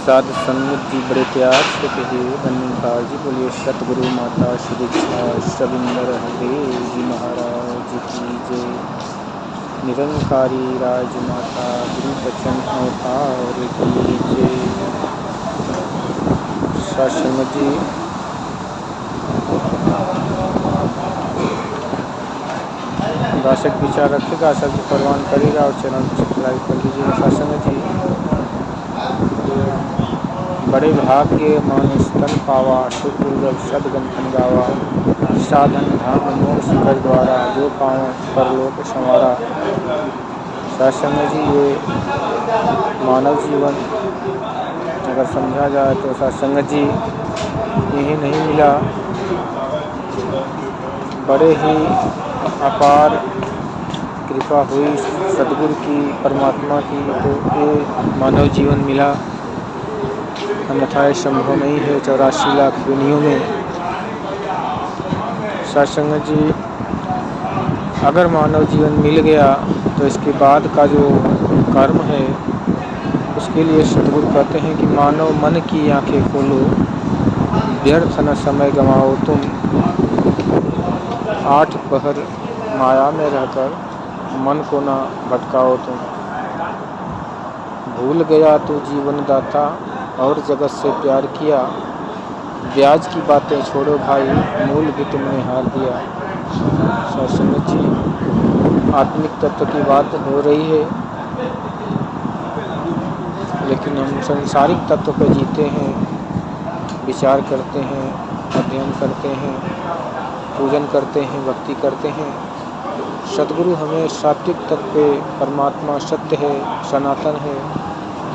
साध संगत जी बड़े प्यार से कहिए धन्यकार जी। बोलिए सतगुरु माता सुदीक्षा शविंदर हरे जी महाराज की जय। निरंकारी राजमाता गुरु बचन अवतार की जय। साध संगत जी दर्शक विचार रखेगा, सबको परवान करेगा और चैनल को सब्सक्राइब कर लीजिएगा। साध संगत जी बड़े भाग्य मानुष तन पावा, सुपुर्व सदगंथन गावा। साधन धाम मोक्ष कर द्वारा, जो पाऊँ परलोक संवारा। साध संगत जी ये मानव जीवन अगर समझा जाए तो साध संगत जी यही नहीं मिला, बड़े ही अपार कृपा हुई सतगुरु की परमात्मा की, तो ये मानव जीवन मिला। अन्यथा संभव नहीं है 84 लाख दुनियों में। साध संगत जी अगर मानव जीवन मिल गया तो इसके बाद का जो कर्म है उसके लिए सतगुरु कहते हैं कि मानव मन की आंखें खोलो, व्यर्थ न समय गंवाओ तुम। 8 पहर माया में रहकर मन को न भटकाओ तुम। भूल गया तू जीवन दाता और जगत से प्यार किया। ब्याज की बातें छोड़ो भाई, मूल भी तुमने हार दिया। साध संगत जी आत्मिक तत्व की बात हो रही है, लेकिन हम संसारिक तत्व पर जीते हैं, विचार करते हैं, अध्ययन करते हैं, पूजन करते हैं, भक्ति करते हैं। सतगुरु हमें सात्विक तत्व पे परमात्मा सत्य है, सनातन है,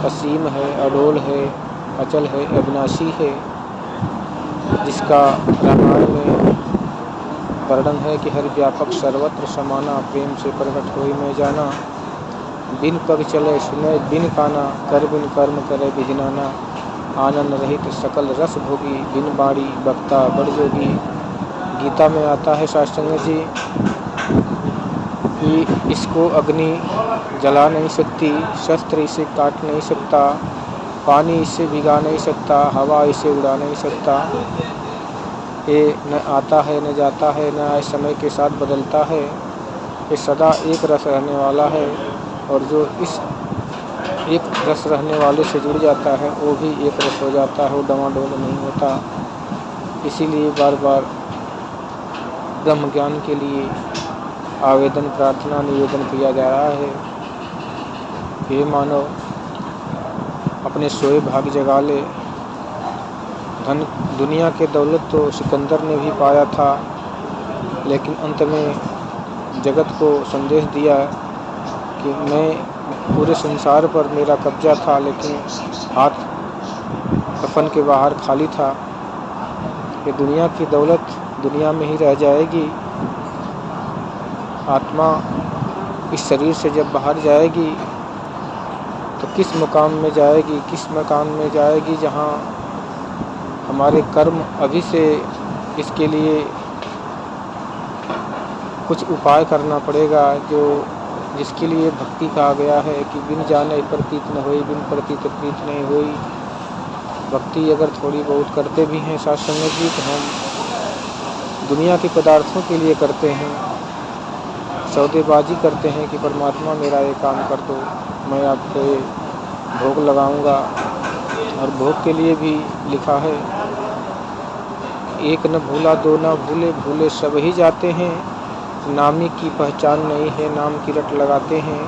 असीम है, अडोल है, अचल है, अविनाशी है, जिसका रामायण में वर्णन है कि हर व्यापक सर्वत्र समाना, प्रेम से प्रकट होई मैं जाना। बिन पग चले सुने बिन काना, कर बिन कर्म करे विधिनाना। आनंद रहित सकल रस भोगी, बिन बाड़ी बक्ता बड़ जोगी। गीता में आता है साध संगत जी कि इसको अग्नि जला नहीं सकती, शस्त्र इसे काट नहीं सकता, पानी इसे भिगा नहीं सकता, हवा इसे उड़ा नहीं सकता। ये न आता है न जाता है, न समय के साथ बदलता है। ये सदा एक रस रहने वाला है, और जो इस एक रस रहने वाले से जुड़ जाता है वो भी एक रस हो जाता है, वो डमाडोल नहीं होता। इसीलिए बार बार ब्रह्म ज्ञान के लिए आवेदन, प्रार्थना, निवेदन किया जा रहा है। हे मानव अपने सोए भाग जगा ले। धन दुनिया के दौलत तो सिकंदर ने भी पाया था, लेकिन अंत में जगत को संदेश दिया कि मैं पूरे संसार पर मेरा कब्जा था, लेकिन हाथ कफन के बाहर खाली था। ये दुनिया की दौलत दुनिया में ही रह जाएगी। आत्मा इस शरीर से जब बाहर जाएगी तो किस मुकाम में जाएगी, किस मकान में जाएगी जहाँ हमारे कर्म अभी से इसके लिए कुछ उपाय करना पड़ेगा, जो जिसके लिए भक्ति कहा गया है कि बिन जाने प्रतीत न होई, बिन प्रतीत प्रीत नहीं होई। भक्ति अगर थोड़ी बहुत करते भी हैं साध संगत जी, तो हम दुनिया के पदार्थों के लिए करते हैं, सौदेबाजी करते हैं कि परमात्मा मेरा ये काम कर दो, मैं आपको भोग लगाऊंगा। और भोग के लिए भी लिखा है, एक न भूला दो न भूले, भूले सब ही जाते हैं। नामी की पहचान नहीं है, नाम की रट लगाते हैं।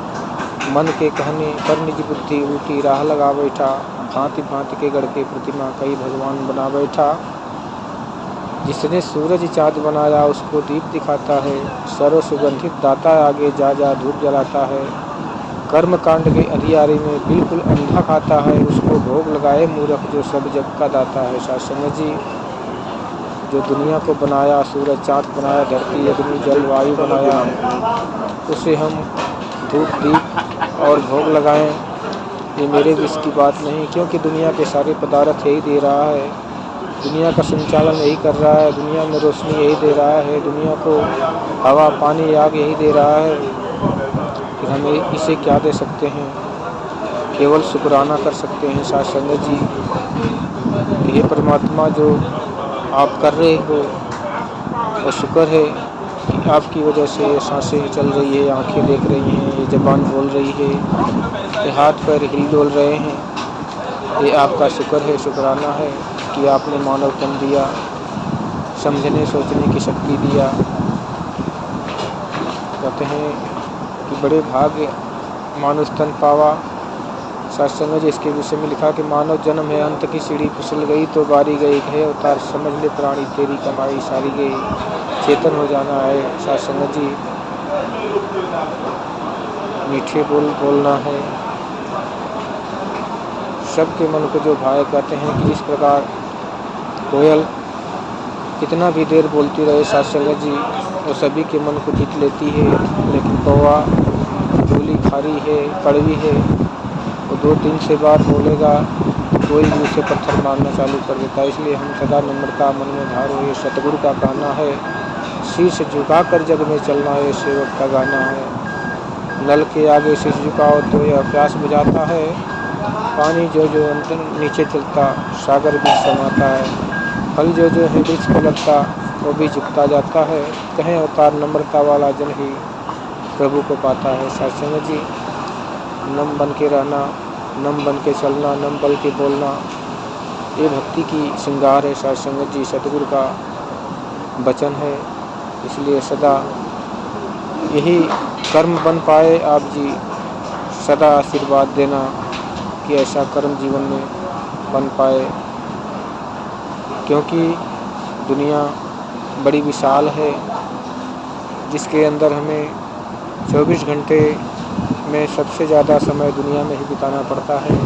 मन के कहने पर निज बुद्धि उल्टी राह लगा बैठा। भांति भांति के गढ़ के प्रतिमा कई भगवान बना बैठा। जिसने सूरज चाँद बनाया उसको दीप दिखाता है। सर्व सुगंधित दाता आगे जा जा धूप जलाता है। कर्म कांड के अंधियारे में बिल्कुल अंधा खाता है, उसको भोग लगाए मूर्ख जो सब जग का दाता है। साध संगत जी जो दुनिया को बनाया, सूरज चाँद बनाया, धरती अग्नि जल वायु बनाया, उसे हम धूप दीप और भोग लगाएं, ये मेरे विष की बात नहीं। क्योंकि दुनिया के सारे पदार्थ यही दे रहा है, दुनिया का संचालन यही कर रहा है, दुनिया में रोशनी यही दे रहा है, दुनिया को हवा पानी आग यही दे रहा है, कि हम इसे क्या दे सकते हैं। केवल शुक्राना कर सकते हैं साथ संगत जी कि हे परमात्मा, जो आप कर रहे हो वो शुक्र है कि आपकी वजह से ये सांसें चल रही है, आंखें देख रही हैं, ये ज़बान बोल रही है, ये हाथ पैर हिल डोल रहे हैं। ये आपका शुक्र है, शुक्राना है कि आपने मानव तन दिया, समझने सोचने की शक्ति दिया। कहते हैं कि बड़े भाग्य मानुष तन पावा। सत्संग इसके विषय में लिखा कि मानव जन्म है, अंत की सीढ़ी फिसल गई तो बारी गई, है अवतार समझ ले प्राणी तेरी कमाई सारी गई। चेतन हो जाना है सत्संग जी, मीठे बोल बोलना है, सबके मन को जो भाए। कहते हैं कि इस प्रकार कोयल कितना भी देर बोलती रहे सत्संग जी, वो सभी के मन को जीत लेती है। लेकिन कौवा बोली खारी है, कड़वी है, वो 2-3 से बार बोलेगा कोई भी उसे पत्थर मारना चालू कर देता है। इसलिए हम सदा नम्रता मन में धारो, ये सतगुरु का कहना है। शीश झुकाकर जग में चलना, ये सेवक का गाना है। नल के आगे शीश झुकाओ तो यह प्यास बुझाता है, पानी जो जो अंदर नीचे चलता सागर भी समाता है। फल जो जो है वृक्ष पर लगता वो भी झुकता जाता है। कहें अवतार नम्रता वाला जन ही प्रभु को पाता है। सत्संग जी, नम बन के रहना, नम बन के चलना, नम बल के बोलना, ये भक्ति की श्रृंगार है। सत्संग जी सतगुरु का वचन है। इसलिए सदा यही कर्म बन पाए आप जी, सदा आशीर्वाद देना कि ऐसा कर्म जीवन में बन पाए, क्योंकि दुनिया बड़ी विशाल है, जिसके अंदर हमें 24 घंटे में सबसे ज़्यादा समय दुनिया में ही बिताना पड़ता है।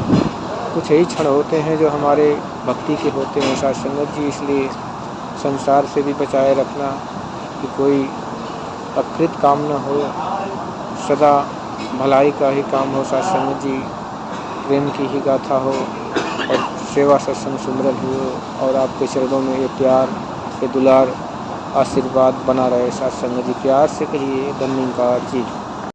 कुछ ही क्षण होते हैं जो हमारे भक्ति के होते हैं सत्संग जी। इसलिए संसार से भी बचाए रखना कि कोई अकृत काम न हो, सदा भलाई का ही काम हो सत्संग जी, प्रेम की ही गाथा हो और सेवा सत्संग सुमरन हो, और आपके चरणों में ये प्यार, ये दुलार, आशीर्वाद बना रहे सत्संग जी। प्यार से कहिए धन्यवाद जी।